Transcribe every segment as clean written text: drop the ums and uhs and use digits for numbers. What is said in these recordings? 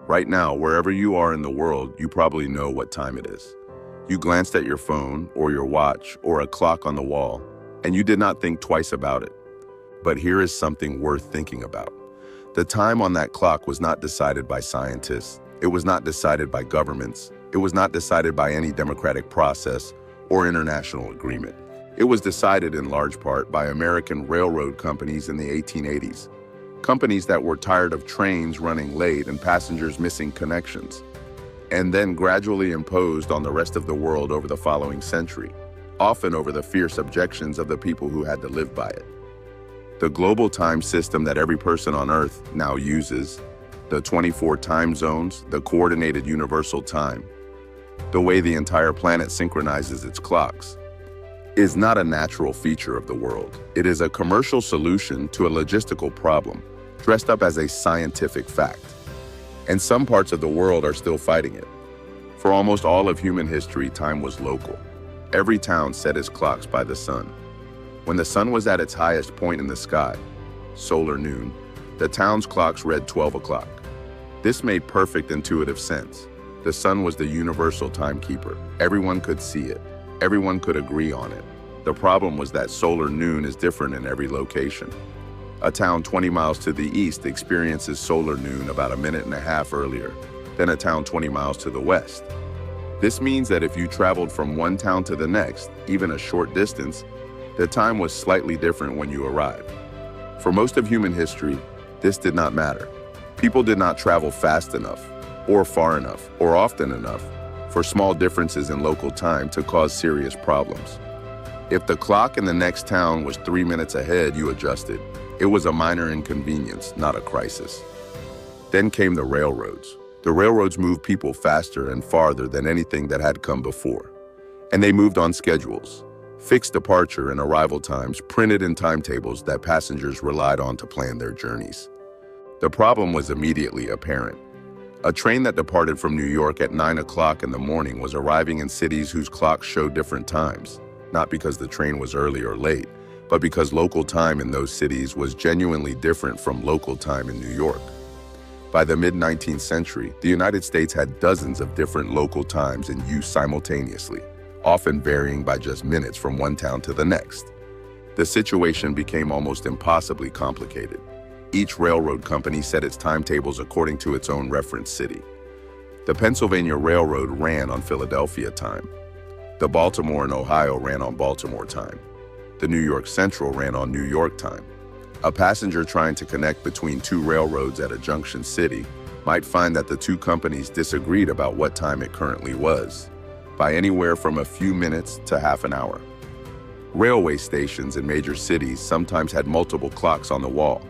Right now, wherever you are in the world, you probably know what time it is. You glanced at your phone or your watch or a clock on the wall, and you did not think twice about it. But here is something worth thinking about. The time on that clock was not decided by scientists. It was not decided by governments. It was not decided by any democratic process or international agreement. It was decided in large part by American railroad companies in the 1880s. Companies that were tired of trains running late and passengers missing connections, and then gradually imposed on the rest of the world over the following century, often over the fierce objections of the people who had to live by it. The global time system that every person on Earth now uses, the 24 time zones, the coordinated universal time, the way the entire planet synchronizes its clocks, is not a natural feature of the world. It is a commercial solution to a logistical problem, dressed up as a scientific fact. And some parts of the world are still fighting it. For almost all of human history, time was local. Every town set its clocks by the sun. When the sun was at its highest point in the sky, solar noon, the town's clocks read 12 o'clock. This made perfect intuitive sense. The sun was the universal timekeeper. Everyone could see it. Everyone could agree on it. The problem was that solar noon is different in every location. A town 20 miles to the east experiences solar noon about a minute and a half earlier than a town 20 miles to the west. This means that if you traveled from one town to the next, even a short distance, the time was slightly different when you arrived. For most of human history, this did not matter. People did not travel fast enough, or far enough, or often enough for small differences in local time to cause serious problems. If the clock in the next town was 3 minutes ahead, you adjusted. It was a minor inconvenience, not a crisis. Then came the railroads. The railroads moved people faster and farther than anything that had come before. And they moved on schedules, fixed departure and arrival times printed in timetables that passengers relied on to plan their journeys. The problem was immediately apparent. A train that departed from New York at 9 o'clock in the morning was arriving in cities whose clocks showed different times, not because the train was early or late, but because local time in those cities was genuinely different from local time in New York. By the mid-19th century, the United States had dozens of different local times in use simultaneously, often varying by just minutes from one town to the next. The situation became almost impossibly complicated. Each railroad company set its timetables according to its own reference city. The Pennsylvania Railroad ran on Philadelphia time. The Baltimore and Ohio ran on Baltimore time. The New York Central ran on New York time. A passenger trying to connect between two railroads at a junction city might find that the two companies disagreed about what time it currently was, by anywhere from a few minutes to half an hour. Railway stations in major cities sometimes had multiple clocks on the wall,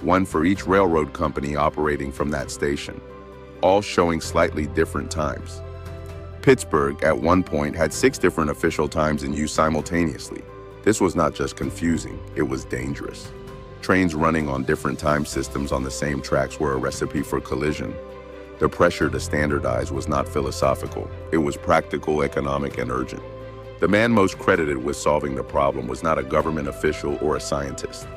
one for each railroad company operating from that station, all showing slightly different times. Pittsburgh, at one point, had 6 different official times in use simultaneously. This was not just confusing, it was dangerous. Trains running on different time systems on the same tracks were a recipe for collision. The pressure to standardize was not philosophical, it was practical, economic, and urgent. The man most credited with solving the problem was not a government official or a scientist.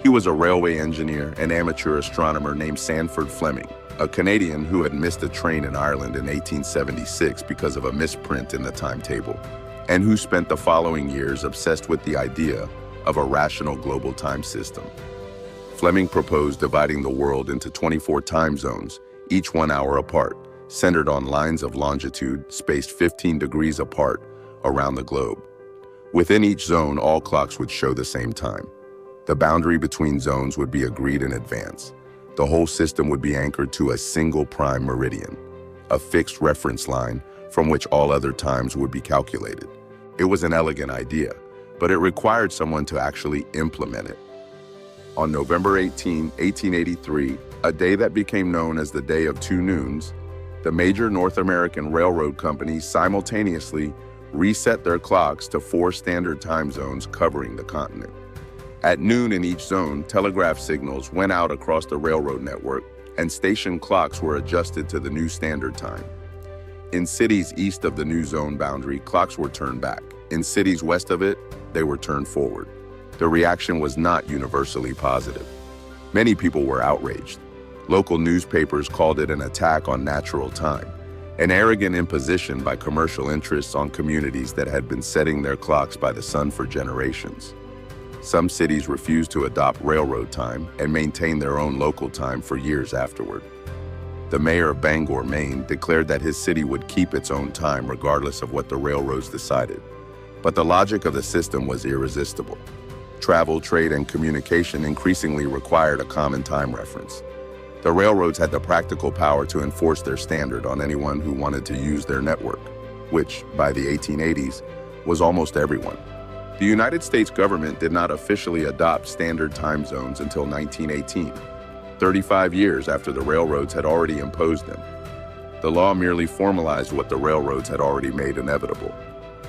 He was a railway engineer and amateur astronomer named Sandford Fleming, a Canadian who had missed a train in Ireland in 1876 because of a misprint in the timetable, and who spent the following years obsessed with the idea of a rational global time system. Fleming proposed dividing the world into 24 time zones, each 1 hour apart, centered on lines of longitude spaced 15 degrees apart around the globe. Within each zone, all clocks would show the same time. The boundary between zones would be agreed in advance. The whole system would be anchored to a single prime meridian, a fixed reference line from which all other times would be calculated. It was an elegant idea, but it required someone to actually implement it. On November 18, 1883, a day that became known as the Day of Two Noons, the major North American railroad companies simultaneously reset their clocks to 4 standard time zones covering the continent. At noon in each zone, telegraph signals went out across the railroad network, and station clocks were adjusted to the new standard time. In cities east of the new zone boundary, clocks were turned back. In cities west of it, they were turned forward. The reaction was not universally positive. Many people were outraged. Local newspapers called it an attack on natural time, an arrogant imposition by commercial interests on communities that had been setting their clocks by the sun for generations. Some cities refused to adopt railroad time and maintain their own local time for years afterward. The mayor of Bangor, Maine, declared that his city would keep its own time regardless of what the railroads decided. But the logic of the system was irresistible. Travel, trade, and communication increasingly required a common time reference. The railroads had the practical power to enforce their standard on anyone who wanted to use their network, which, by the 1880s, was almost everyone. The United States government did not officially adopt standard time zones until 1918, 35 years after the railroads had already imposed them. The law merely formalized what the railroads had already made inevitable.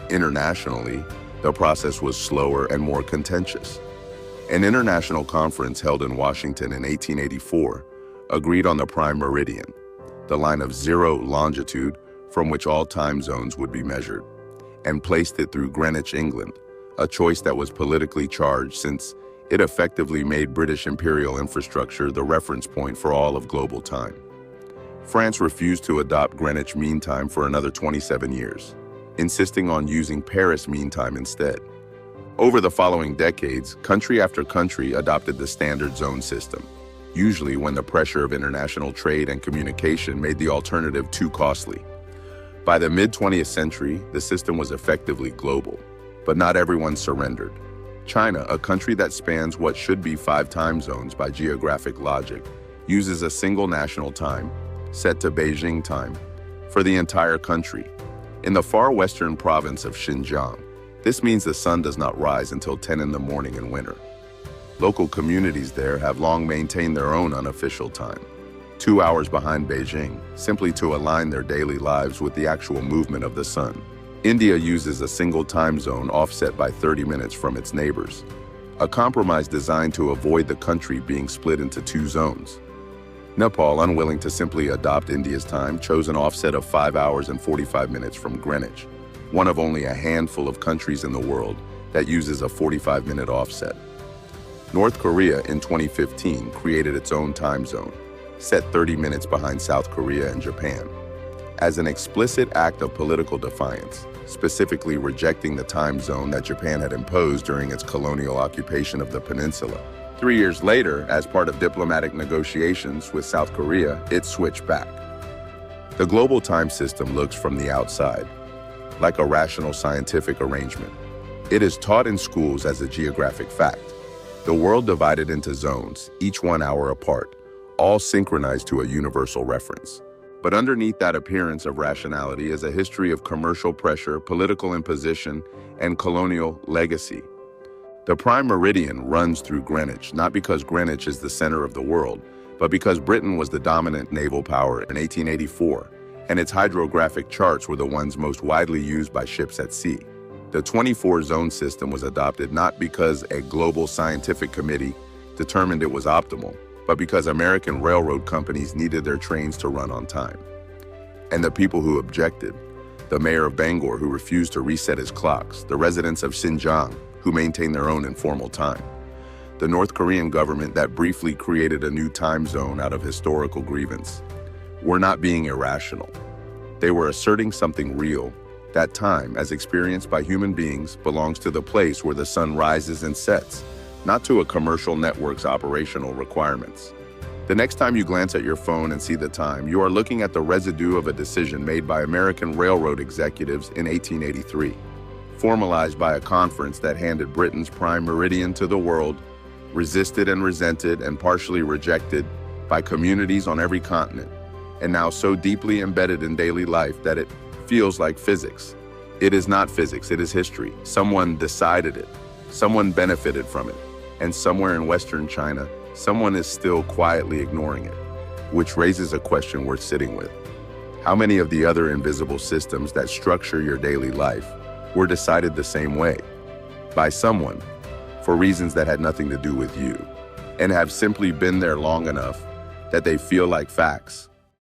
Internationally, the process was slower and more contentious. An international conference held in Washington in 1884 agreed on the prime meridian, the line of zero longitude from which all time zones would be measured, and placed it through Greenwich, England, a choice that was politically charged since it effectively made British imperial infrastructure the reference point for all of global time. France refused to adopt Greenwich Mean Time for another 27 years, insisting on using Paris Mean Time instead. Over the following decades, country after country adopted the standard zone system, usually when the pressure of international trade and communication made the alternative too costly. By the mid-20th century, the system was effectively global, but not everyone surrendered. China, a country that spans what should be 5 time zones by geographic logic, uses a single national time, set to Beijing time, for the entire country. In the far western province of Xinjiang, this means the sun does not rise until 10 in the morning in winter. Local communities there have long maintained their own unofficial time, 2 hours behind Beijing, simply to align their daily lives with the actual movement of the sun. India uses a single time zone offset by 30 minutes from its neighbors, a compromise designed to avoid the country being split into 2 zones. Nepal, unwilling to simply adopt India's time, chose an offset of 5 hours and 45 minutes from Greenwich, one of only a handful of countries in the world that uses a 45-minute offset. North Korea in 2015 created its own time zone, set 30 minutes behind South Korea and Japan, as an explicit act of political defiance, specifically rejecting the time zone that Japan had imposed during its colonial occupation of the peninsula. 3 years later, as part of diplomatic negotiations with South Korea, it switched back. The global time system looks from the outside like a rational scientific arrangement. It is taught in schools as a geographic fact. The world divided into zones, each 1 hour apart, all synchronized to a universal reference. But underneath that appearance of rationality is a history of commercial pressure, political imposition, and colonial legacy. The prime meridian runs through Greenwich, not because Greenwich is the center of the world, but because Britain was the dominant naval power in 1884, and its hydrographic charts were the ones most widely used by ships at sea. The 24-zone system was adopted not because a global scientific committee determined it was optimal, but because American railroad companies needed their trains to run on time. And the people who objected, the mayor of Bangor who refused to reset his clocks, the residents of Xinjiang who maintained their own informal time, the North Korean government that briefly created a new time zone out of historical grievance, were not being irrational. They were asserting something real. That time, as experienced by human beings, belongs to the place where the sun rises and sets, not to a commercial network's operational requirements. The next time you glance at your phone and see the time, you are looking at the residue of a decision made by American railroad executives in 1883, formalized by a conference that handed Britain's prime meridian to the world, resisted and resented and partially rejected by communities on every continent, and now so deeply embedded in daily life that it feels like physics. It is not physics, it is history. Someone decided it, someone benefited from it, and somewhere in Western China, someone is still quietly ignoring it, which raises a question worth sitting with. How many of the other invisible systems that structure your daily life were decided the same way, by someone, for reasons that had nothing to do with you, and have simply been there long enough that they feel like facts?